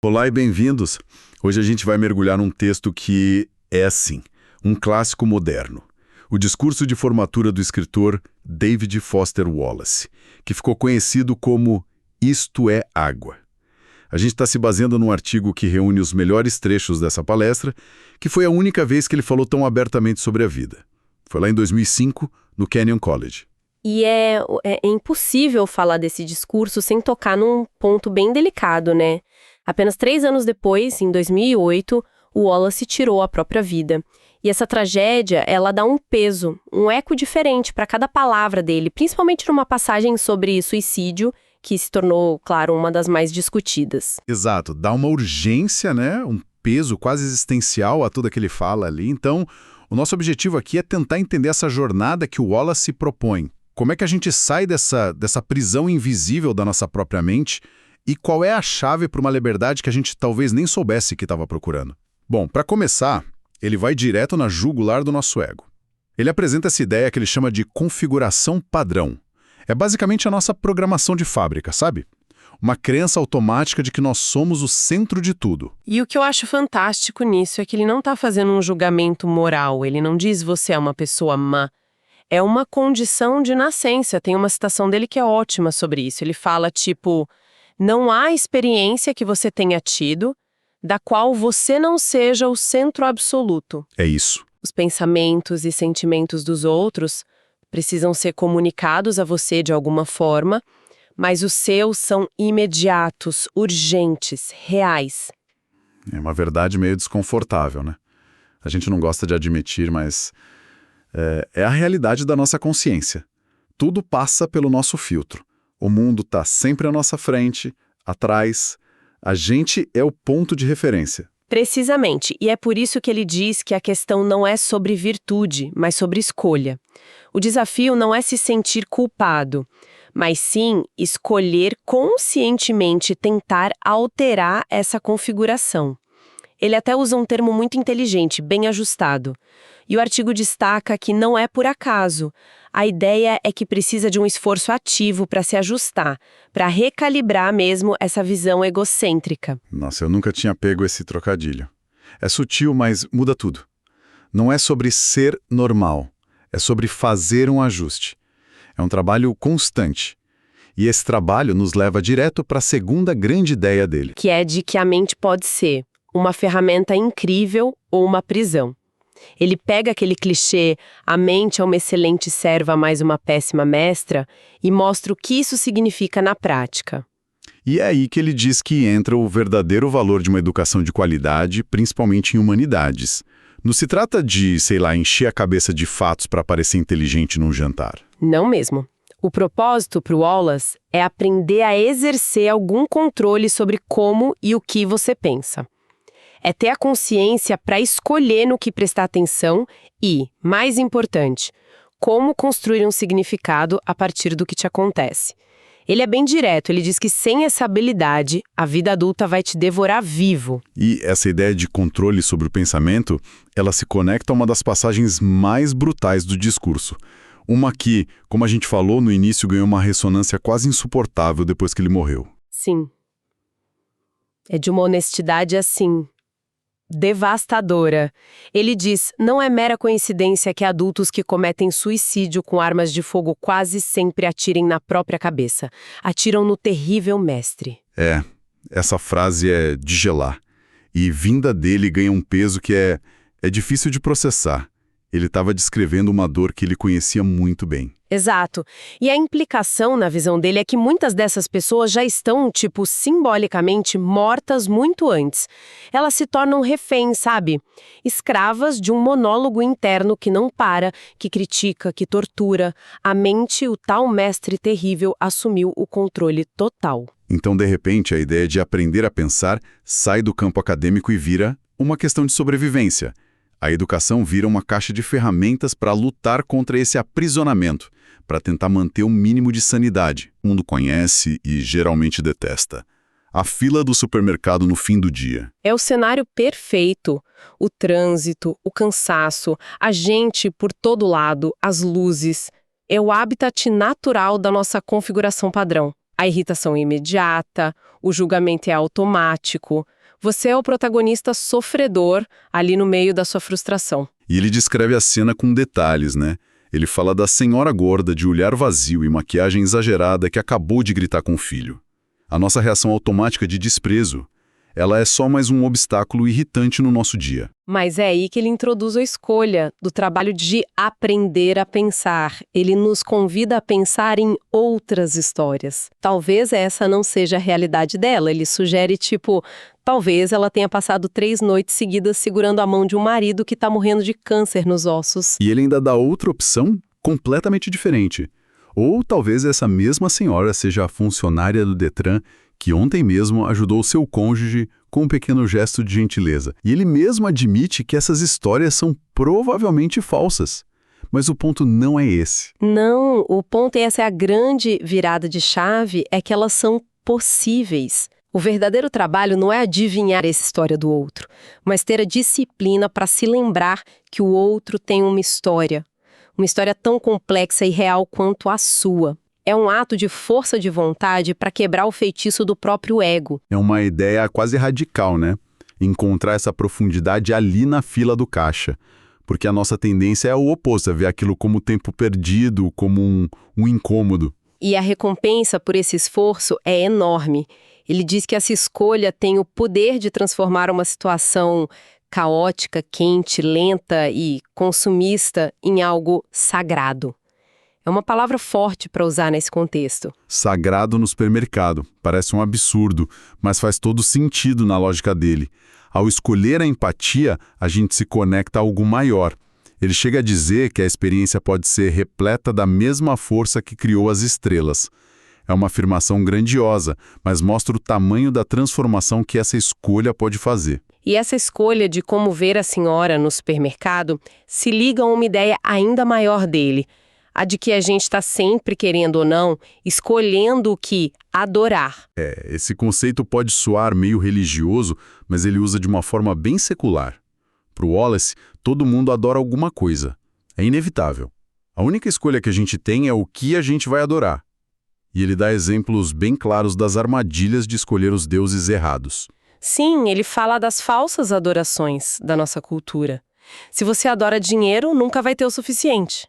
Olá e bem-vindos! Hoje a gente vai mergulhar num texto que é, assim, um clássico moderno. O discurso de formatura do escritor David Foster Wallace, que ficou conhecido como Isto é Água. A gente está se baseando num artigo que reúne os melhores trechos dessa palestra, que foi a única vez que ele falou tão abertamente sobre a vida. Foi lá em 2005, no Kenyon College. E é impossível falar desse discurso sem tocar num ponto bem delicado, né? Apenas 3 anos depois, em 2008, o Wallace tirou a própria vida. E essa tragédia, ela dá um peso, um eco diferente para cada palavra dele, principalmente numa passagem sobre suicídio, que se tornou, claro, uma das mais discutidas. Exato, dá uma urgência, né? Um peso quase existencial a tudo que ele fala ali. Então, o nosso objetivo aqui é tentar entender essa jornada que o Wallace se propõe. Como é que a gente sai dessa prisão invisível da nossa própria mente e qual é a chave para uma liberdade que a gente talvez nem soubesse que estava procurando? Bom, para começar, ele vai direto na jugular do nosso ego. Ele apresenta essa ideia que ele chama de configuração padrão. É basicamente a nossa programação de fábrica, sabe? Uma crença automática de que nós somos o centro de tudo. E o que eu acho fantástico nisso é que ele não está fazendo um julgamento moral, ele não diz você é uma pessoa má. É uma condição de nascença. Tem uma citação dele que é ótima sobre isso. Ele fala, tipo, não há experiência que você tenha tido da qual você não seja o centro absoluto. É isso. Os pensamentos e sentimentos dos outros precisam ser comunicados a você de alguma forma, mas os seus são imediatos, urgentes, reais. É uma verdade meio desconfortável, né? A gente não gosta de admitir, mas é a realidade da nossa consciência. Tudo passa pelo nosso filtro. O mundo está sempre à nossa frente, atrás. A gente é o ponto de referência. Precisamente, e é por isso que ele diz que a questão não é sobre virtude, mas sobre escolha. O desafio não é se sentir culpado, mas sim escolher conscientemente tentar alterar essa configuração. Ele até usa um termo muito inteligente, bem ajustado. E o artigo destaca que não é por acaso. A ideia é que precisa de um esforço ativo para se ajustar, para recalibrar mesmo essa visão egocêntrica. Nossa, eu nunca tinha pego esse trocadilho. É sutil, mas muda tudo. Não é sobre ser normal, é sobre fazer um ajuste. É um trabalho constante. E esse trabalho nos leva direto para a segunda grande ideia dele. Que é de que a mente pode ser uma ferramenta incrível ou uma prisão. Ele pega aquele clichê, a mente é uma excelente serva, mas uma péssima mestra, e mostra o que isso significa na prática. E é aí que ele diz que entra o verdadeiro valor de uma educação de qualidade, principalmente em humanidades. Não se trata de, sei lá, encher a cabeça de fatos para parecer inteligente num jantar. Não mesmo. O propósito para o Wallace é aprender a exercer algum controle sobre como e o que você pensa. É ter a consciência para escolher no que prestar atenção e, mais importante, como construir um significado a partir do que te acontece. Ele é bem direto, ele diz que sem essa habilidade, a vida adulta vai te devorar vivo. E essa ideia de controle sobre o pensamento, ela se conecta a uma das passagens mais brutais do discurso. Uma que, como a gente falou no início, ganhou uma ressonância quase insuportável depois que ele morreu. Sim. É de uma honestidade assim, devastadora. Ele diz, não é mera coincidência que adultos que cometem suicídio com armas de fogo quase sempre atirem na própria cabeça. Atiram no terrível mestre. Essa frase é de gelar. E vinda dele ganha um peso que é difícil de processar. Ele estava descrevendo uma dor que ele conhecia muito bem. Exato. E a implicação na visão dele é que muitas dessas pessoas já estão, simbolicamente mortas muito antes. Elas se tornam reféns, sabe? Escravas de um monólogo interno que não para, que critica, que tortura. A mente, o tal mestre terrível, assumiu o controle total. Então, de repente, a ideia de aprender a pensar sai do campo acadêmico e vira uma questão de sobrevivência. A educação vira uma caixa de ferramentas para lutar contra esse aprisionamento, para tentar manter o mínimo de sanidade. O mundo conhece e geralmente detesta. A fila do supermercado no fim do dia. É o cenário perfeito. O trânsito, o cansaço, a gente por todo lado, as luzes. É o habitat natural da nossa configuração padrão. A irritação é imediata, o julgamento é automático. Você é o protagonista sofredor ali no meio da sua frustração. E ele descreve a cena com detalhes, né? Ele fala da senhora gorda de olhar vazio e maquiagem exagerada que acabou de gritar com o filho. A nossa reação automática de desprezo, ela é só mais um obstáculo irritante no nosso dia. Mas é aí que ele introduz a escolha do trabalho de aprender a pensar. Ele nos convida a pensar em outras histórias. Talvez essa não seja a realidade dela. Ele sugere, talvez ela tenha passado 3 noites seguidas segurando a mão de um marido que está morrendo de câncer nos ossos. E ele ainda dá outra opção completamente diferente. Ou talvez essa mesma senhora seja a funcionária do Detran que ontem mesmo ajudou seu cônjuge com um pequeno gesto de gentileza. E ele mesmo admite que essas histórias são provavelmente falsas. Mas o ponto não é esse. Não, o ponto, e essa é a grande virada de chave, é que elas são possíveis. O verdadeiro trabalho não é adivinhar essa história do outro, mas ter a disciplina para se lembrar que o outro tem uma história tão complexa e real quanto a sua. É um ato de força de vontade para quebrar o feitiço do próprio ego. É uma ideia quase radical, né? Encontrar essa profundidade ali na fila do caixa. Porque a nossa tendência é o oposto, é ver aquilo como tempo perdido, como um incômodo. E a recompensa por esse esforço é enorme. Ele diz que essa escolha tem o poder de transformar uma situação caótica, quente, lenta e consumista em algo sagrado. É uma palavra forte para usar nesse contexto. Sagrado no supermercado. Parece um absurdo, mas faz todo sentido na lógica dele. Ao escolher a empatia, a gente se conecta a algo maior. Ele chega a dizer que a experiência pode ser repleta da mesma força que criou as estrelas. É uma afirmação grandiosa, mas mostra o tamanho da transformação que essa escolha pode fazer. E essa escolha de como ver a senhora no supermercado se liga a uma ideia ainda maior dele, a de que a gente está sempre, querendo ou não, escolhendo o que adorar. Esse conceito pode soar meio religioso, mas ele usa de uma forma bem secular. Para o Wallace, todo mundo adora alguma coisa. É inevitável. A única escolha que a gente tem é o que a gente vai adorar. E ele dá exemplos bem claros das armadilhas de escolher os deuses errados. Sim, ele fala das falsas adorações da nossa cultura. Se você adora dinheiro, nunca vai ter o suficiente.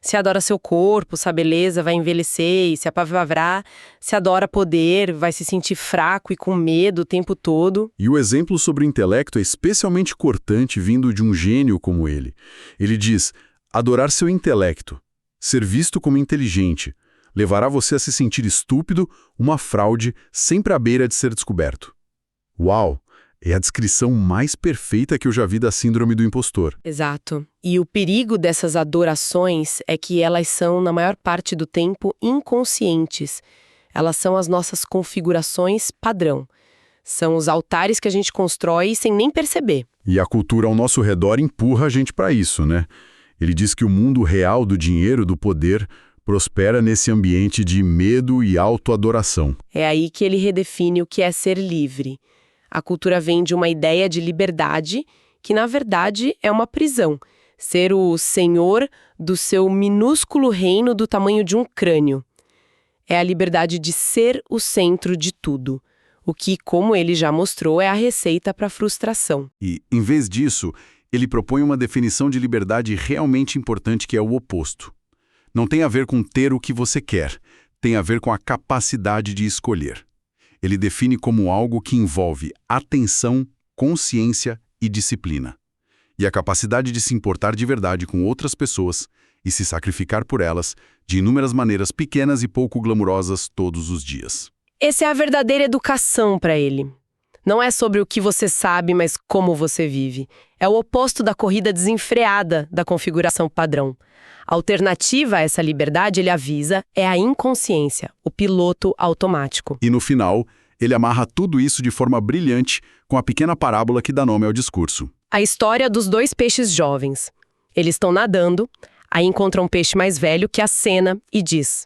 Se adora seu corpo, sua beleza, vai envelhecer e se apavorar. Se adora poder, vai se sentir fraco e com medo o tempo todo. E o exemplo sobre o intelecto é especialmente cortante vindo de um gênio como ele. Ele diz, adorar seu intelecto, ser visto como inteligente, levará você a se sentir estúpido, uma fraude, sempre à beira de ser descoberto. Uau! É a descrição mais perfeita que eu já vi da síndrome do impostor. Exato. E o perigo dessas adorações é que elas são, na maior parte do tempo, inconscientes. Elas são as nossas configurações padrão. São os altares que a gente constrói sem nem perceber. E a cultura ao nosso redor empurra a gente para isso, né? Ele diz que o mundo real do dinheiro, do poder, prospera nesse ambiente de medo e autoadoração. É aí que ele redefine o que é ser livre. A cultura vem de uma ideia de liberdade, que na verdade é uma prisão. Ser o senhor do seu minúsculo reino do tamanho de um crânio. É a liberdade de ser o centro de tudo. O que, como ele já mostrou, é a receita para a frustração. E, em vez disso, ele propõe uma definição de liberdade realmente importante que é o oposto. Não tem a ver com ter o que você quer, tem a ver com a capacidade de escolher. Ele define como algo que envolve atenção, consciência e disciplina. E a capacidade de se importar de verdade com outras pessoas e se sacrificar por elas de inúmeras maneiras pequenas e pouco glamurosas todos os dias. Essa é a verdadeira educação para ele. Não é sobre o que você sabe, mas como você vive. É o oposto da corrida desenfreada da configuração padrão. A alternativa a essa liberdade, ele avisa, é a inconsciência, o piloto automático. E no final, ele amarra tudo isso de forma brilhante com a pequena parábola que dá nome ao discurso. A história dos 2 peixes jovens. Eles estão nadando, aí encontram um peixe mais velho que acena e diz: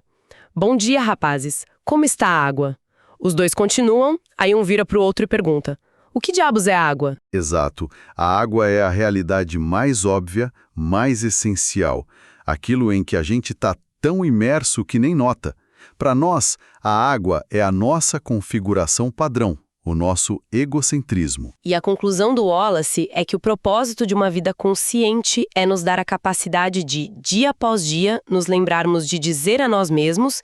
"Bom dia, rapazes. Como está a água?" Os 2 continuam, aí um vira para o outro e pergunta: "O que diabos é água?" Exato. A água é a realidade mais óbvia, mais essencial. Aquilo em que a gente está tão imerso que nem nota. Para nós, a água é a nossa configuração padrão, o nosso egocentrismo. E a conclusão do Wallace é que o propósito de uma vida consciente é nos dar a capacidade de, dia após dia, nos lembrarmos de dizer a nós mesmos: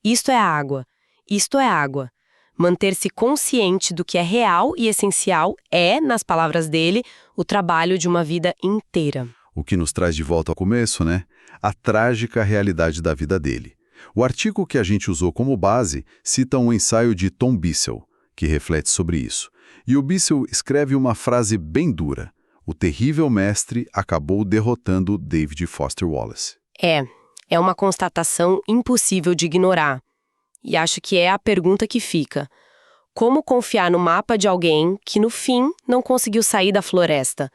isto é água, isto é água. Manter-se consciente do que é real e essencial é, nas palavras dele, o trabalho de uma vida inteira. O que nos traz de volta ao começo, né? A trágica realidade da vida dele. O artigo que a gente usou como base cita um ensaio de Tom Bissell, que reflete sobre isso. E o Bissell escreve uma frase bem dura: o terrível mestre acabou derrotando David Foster Wallace. É uma constatação impossível de ignorar. E acho que é a pergunta que fica: como confiar no mapa de alguém que, no fim, não conseguiu sair da floresta?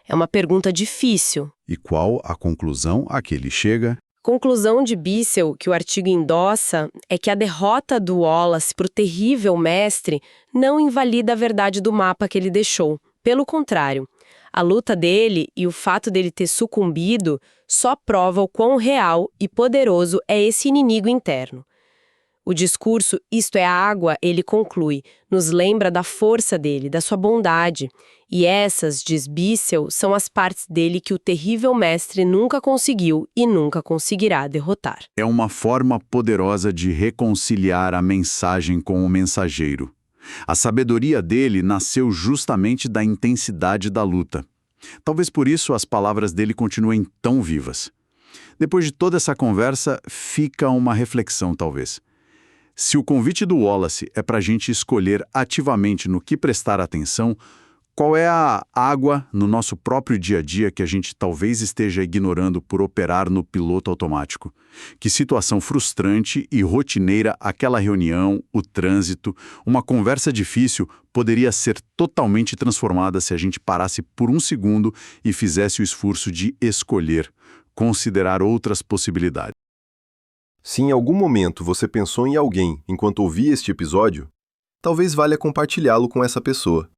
É uma pergunta difícil. E qual a conclusão a que ele chega? Conclusão de Bissell, que o artigo endossa, é que a derrota do Wallace para o terrível mestre não invalida a verdade do mapa que ele deixou. Pelo contrário, a luta dele e o fato dele ter sucumbido só prova o quão real e poderoso é esse inimigo interno. O discurso "Isto é água", ele conclui, nos lembra da força dele, da sua bondade. E essas, diz Bissell, são as partes dele que o terrível mestre nunca conseguiu e nunca conseguirá derrotar. É uma forma poderosa de reconciliar a mensagem com o mensageiro. A sabedoria dele nasceu justamente da intensidade da luta. Talvez por isso as palavras dele continuem tão vivas. Depois de toda essa conversa, fica uma reflexão, talvez. Se o convite do Wallace é para a gente escolher ativamente no que prestar atenção, qual é a água no nosso próprio dia a dia que a gente talvez esteja ignorando por operar no piloto automático? Que situação frustrante e rotineira aquela reunião, o trânsito, uma conversa difícil poderia ser totalmente transformada se a gente parasse por um segundo e fizesse o esforço de escolher, considerar outras possibilidades. Se em algum momento você pensou em alguém enquanto ouvia este episódio, talvez valha compartilhá-lo com essa pessoa.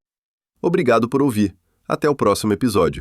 Obrigado por ouvir. Até o próximo episódio.